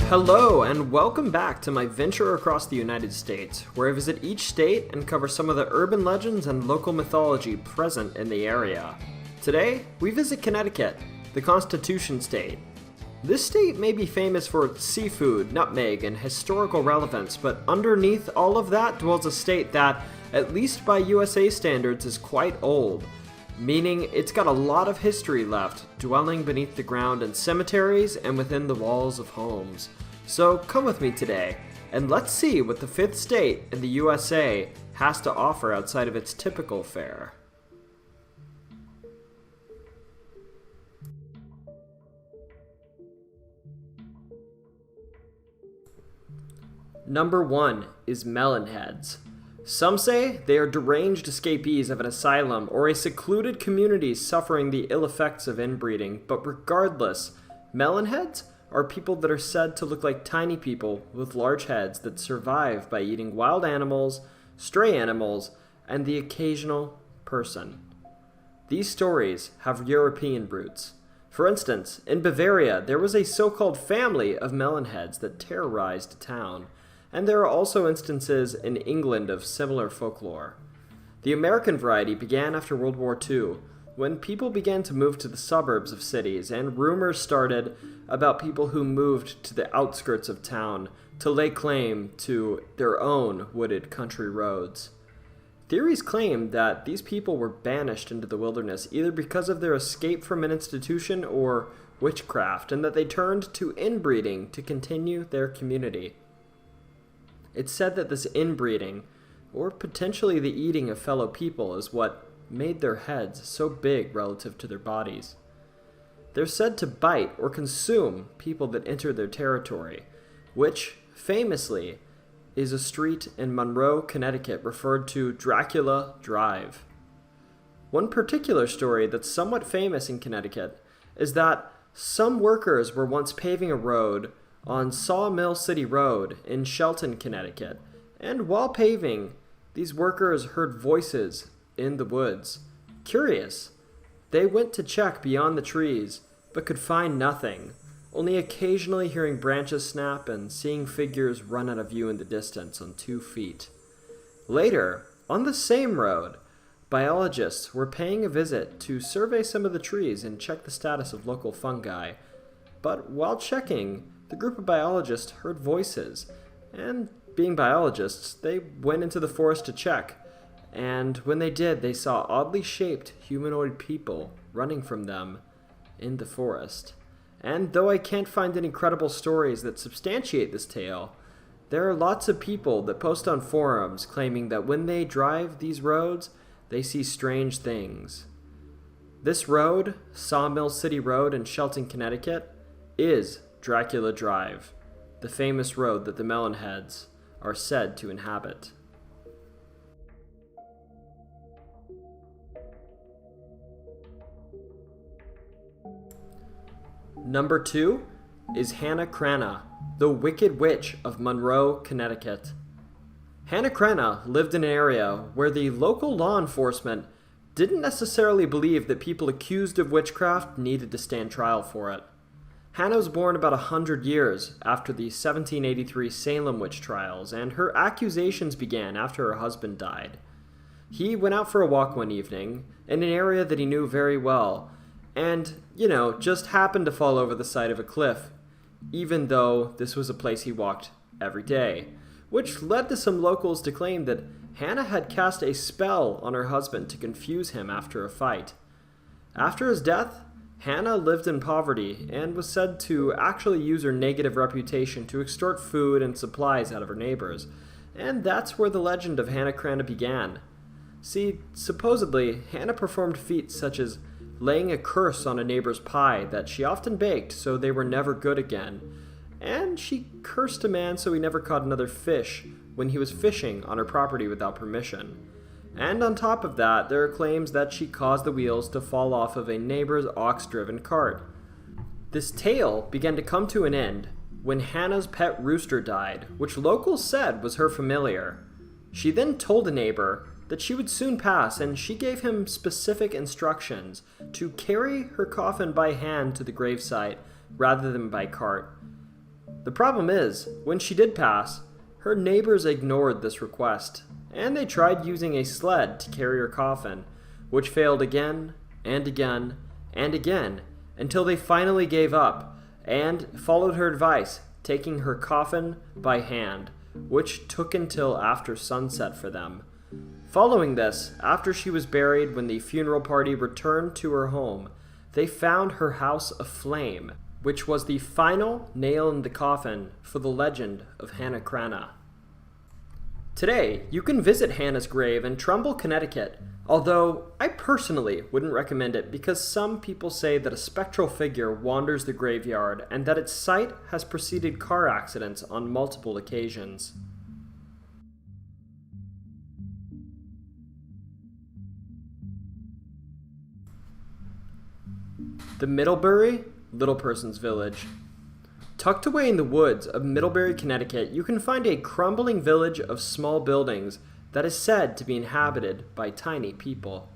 Hello, and welcome back to my venture across the United States, where I visit each state and cover some of the urban legends and local mythology present in the area. Today, we visit Connecticut, the Constitution State. This state may be famous for its seafood, nutmeg, and historical relevance, but underneath all of that dwells a state that, at least by USA standards, is quite old. Meaning it's got a lot of history left, dwelling beneath the ground in cemeteries and within the walls of homes. So come with me today, and let's see what the fifth state in the USA has to offer outside of its typical fare. Number 1 is Melon Heads. Some say they are deranged escapees of an asylum or a secluded community suffering the ill effects of inbreeding, but regardless, melon heads are people that are said to look like tiny people with large heads that survive by eating wild animals, stray animals, and the occasional person. These stories have European roots. For instance, in Bavaria, there was a so-called family of melon heads that terrorized a town. And there are also instances in England of similar folklore. The American variety began after World War II, when people began to move to the suburbs of cities, and rumors started about people who moved to the outskirts of town to lay claim to their own wooded country roads. Theories claim that these people were banished into the wilderness either because of their escape from an institution or witchcraft, and that they turned to inbreeding to continue their community. It's said that this inbreeding, or potentially the eating of fellow people, is what made their heads so big relative to their bodies. They're said to bite or consume people that enter their territory, which, famously, is a street in Monroe, Connecticut referred to Dracula Drive. One particular story that's somewhat famous in Connecticut is that some workers were once paving a road on Sawmill City Road in Shelton, Connecticut, and while paving, these workers heard voices in the woods. Curious, they went to check beyond the trees, but could find nothing, only occasionally hearing branches snap and seeing figures run out of view in the distance on 2 feet. Later, on the same road, biologists were paying a visit to survey some of the trees and check the status of local fungi, but while checking, the group of biologists heard voices, and being biologists, they went into the forest to check, and when they did, they saw oddly shaped humanoid people running from them in the forest. And though I can't find any credible stories that substantiate this tale, there are lots of people that post on forums claiming that when they drive these roads, they see strange things. This road, Sawmill City Road in Shelton, Connecticut, is Dracula Drive, the famous road that the Melon Heads are said to inhabit. Number 2 is Hanna Crannah, the Wicked Witch of Monroe, Connecticut. Hanna Crannah lived in an area where the local law enforcement didn't necessarily believe that people accused of witchcraft needed to stand trial for it. Hanna was born about 100 years after the 1783 Salem witch trials, and her accusations began after her husband died. He went out for a walk one evening in an area that he knew very well, and, just happened to fall over the side of a cliff, even though this was a place he walked every day, which led to some locals to claim that Hanna had cast a spell on her husband to confuse him after a fight. After his death, Hanna lived in poverty and was said to actually use her negative reputation to extort food and supplies out of her neighbors, and that's where the legend of Hanna Crannah began. See, supposedly, Hanna performed feats such as laying a curse on a neighbor's pie that she often baked so they were never good again, and she cursed a man so he never caught another fish when he was fishing on her property without permission. And on top of that, there are claims that she caused the wheels to fall off of a neighbor's ox-driven cart. This tale began to come to an end when Hanna's pet rooster died, which locals said was her familiar. She then told a neighbor that she would soon pass, and she gave him specific instructions to carry her coffin by hand to the gravesite rather than by cart. The problem is, when she did pass, her neighbors ignored this request, and they tried using a sled to carry her coffin, which failed again and again and again until they finally gave up and followed her advice, taking her coffin by hand, which took until after sunset for them. Following this, after she was buried, when the funeral party returned to her home, they found her house aflame, which was the final nail in the coffin for the legend of Hanna Crannah. Today, you can visit Hanna's grave in Trumbull, Connecticut, although I personally wouldn't recommend it because some people say that a spectral figure wanders the graveyard and that its site has preceded car accidents on multiple occasions. The Middlebury, Little Person's Village. Tucked away in the woods of Middlebury, Connecticut, you can find a crumbling village of small buildings that is said to be inhabited by tiny people.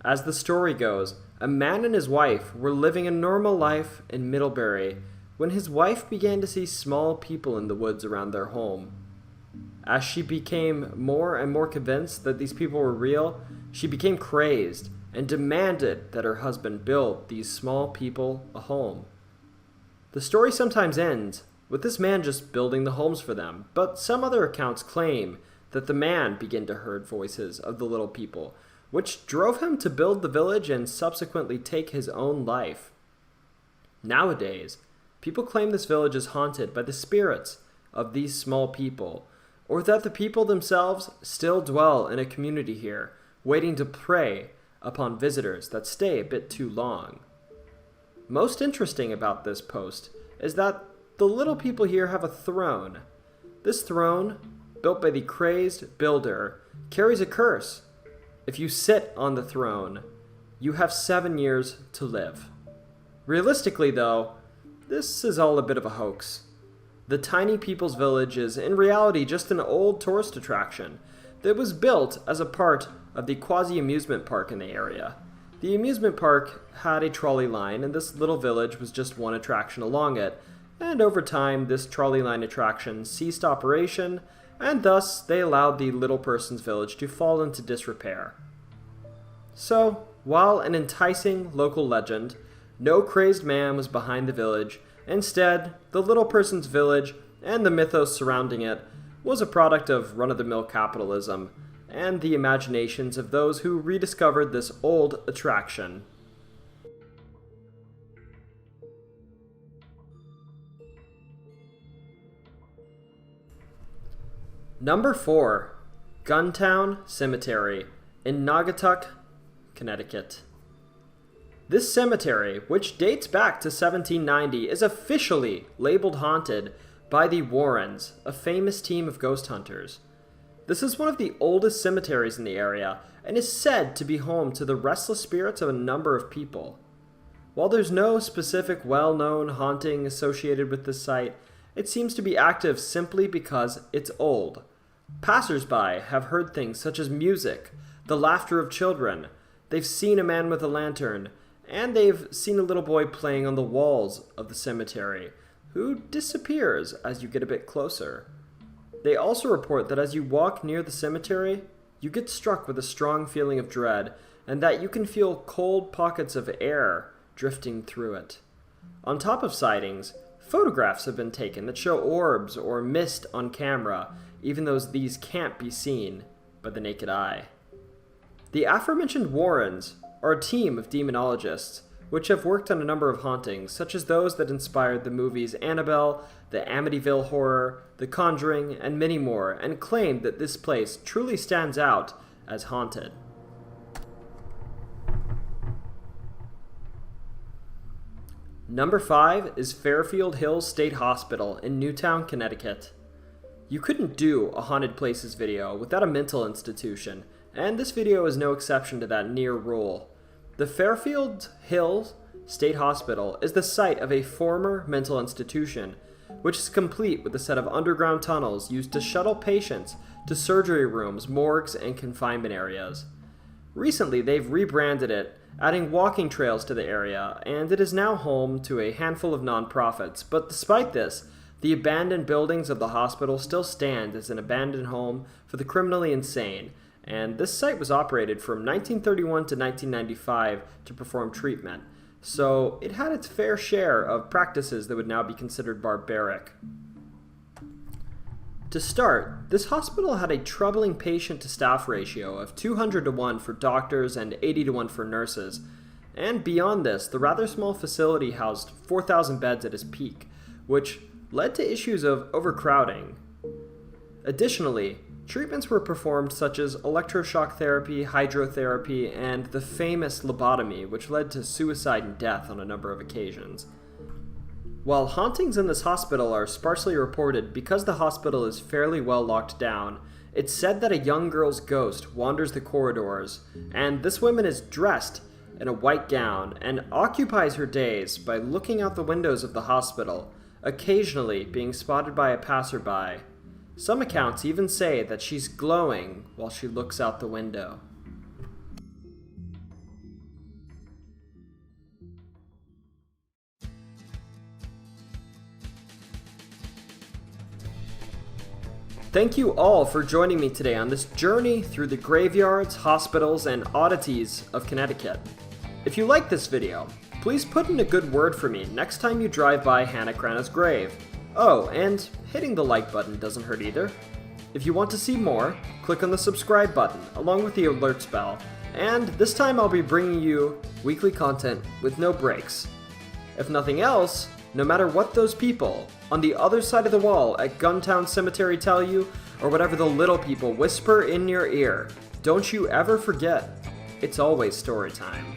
As the story goes, a man and his wife were living a normal life in Middlebury when his wife began to see small people in the woods around their home. As she became more and more convinced that these people were real, she became crazed and demanded that her husband build these small people a home. The story sometimes ends with this man just building the homes for them, but some other accounts claim that the man began to hear voices of the little people, which drove him to build the village and subsequently take his own life. Nowadays, people claim this village is haunted by the spirits of these small people, or that the people themselves still dwell in a community here, waiting to prey upon visitors that stay a bit too long. Most interesting about this post is that the little people here have a throne. This throne, built by the crazed builder, carries a curse. If you sit on the throne, you have 7 years to live. Realistically, though, this is all a bit of a hoax. The Tiny People's Village is in reality just an old tourist attraction that was built as a part of the quasi-amusement park in the area. The amusement park had a trolley line, and this little village was just one attraction along it, and over time this trolley line attraction ceased operation, and thus they allowed the Little Person's Village to fall into disrepair. So, while an enticing local legend, no crazed man was behind the village. Instead, the Little Person's Village and the mythos surrounding it was a product of run-of-the-mill capitalism and the imaginations of those who rediscovered this old attraction. Number 4. Gunntown Cemetery in Naugatuck, Connecticut. This cemetery, which dates back to 1790, is officially labeled haunted by the Warrens, a famous team of ghost hunters. This is one of the oldest cemeteries in the area and is said to be home to the restless spirits of a number of people. While there's no specific well-known haunting associated with this site, it seems to be active simply because it's old. Passers-by have heard things such as music, the laughter of children, they've seen a man with a lantern, and they've seen a little boy playing on the walls of the cemetery, who disappears as you get a bit closer. They also report that as you walk near the cemetery, you get struck with a strong feeling of dread, and that you can feel cold pockets of air drifting through it. On top of sightings, photographs have been taken that show orbs or mist on camera, even though these can't be seen by the naked eye. The aforementioned Warrens are a team of demonologists, which have worked on a number of hauntings, such as those that inspired the movies Annabelle, the Amityville Horror, The Conjuring, and many more, and claim that this place truly stands out as haunted. Number 5 is Fairfield Hills State Hospital in Newtown, Connecticut. You couldn't do a Haunted Places video without a mental institution, and this video is no exception to that near rule. The Fairfield Hills State Hospital is the site of a former mental institution, which is complete with a set of underground tunnels used to shuttle patients to surgery rooms, morgues, and confinement areas. Recently, they've rebranded it adding walking trails to the area, and it is now home to a handful of nonprofits. But despite this, the abandoned buildings of the hospital still stand as an abandoned home for the criminally insane, and this site was operated from 1931 to 1995 to perform treatment, so it had its fair share of practices that would now be considered barbaric. To start, this hospital had a troubling patient-to-staff ratio of 200 to 1 for doctors and 80 to 1 for nurses, and beyond this, the rather small facility housed 4,000 beds at its peak, which led to issues of overcrowding. Additionally, treatments were performed such as electroshock therapy, hydrotherapy, and the famous lobotomy, which led to suicide and death on a number of occasions. While hauntings in this hospital are sparsely reported because the hospital is fairly well locked down, it's said that a young girl's ghost wanders the corridors, and this woman is dressed in a white gown and occupies her days by looking out the windows of the hospital, occasionally being spotted by a passerby. Some accounts even say that she's glowing while she looks out the window. Thank you all for joining me today on this journey through the graveyards, hospitals, and oddities of Connecticut. If you like this video, please put in a good word for me next time you drive by Hanna Crannah's grave. Oh, and hitting the like button doesn't hurt either. If you want to see more, click on the subscribe button along with the alerts bell, and this time I'll be bringing you weekly content with no breaks. If nothing else, no matter what those people on the other side of the wall at Gunntown Cemetery tell you, or whatever the little people whisper in your ear, don't you ever forget, it's always story time.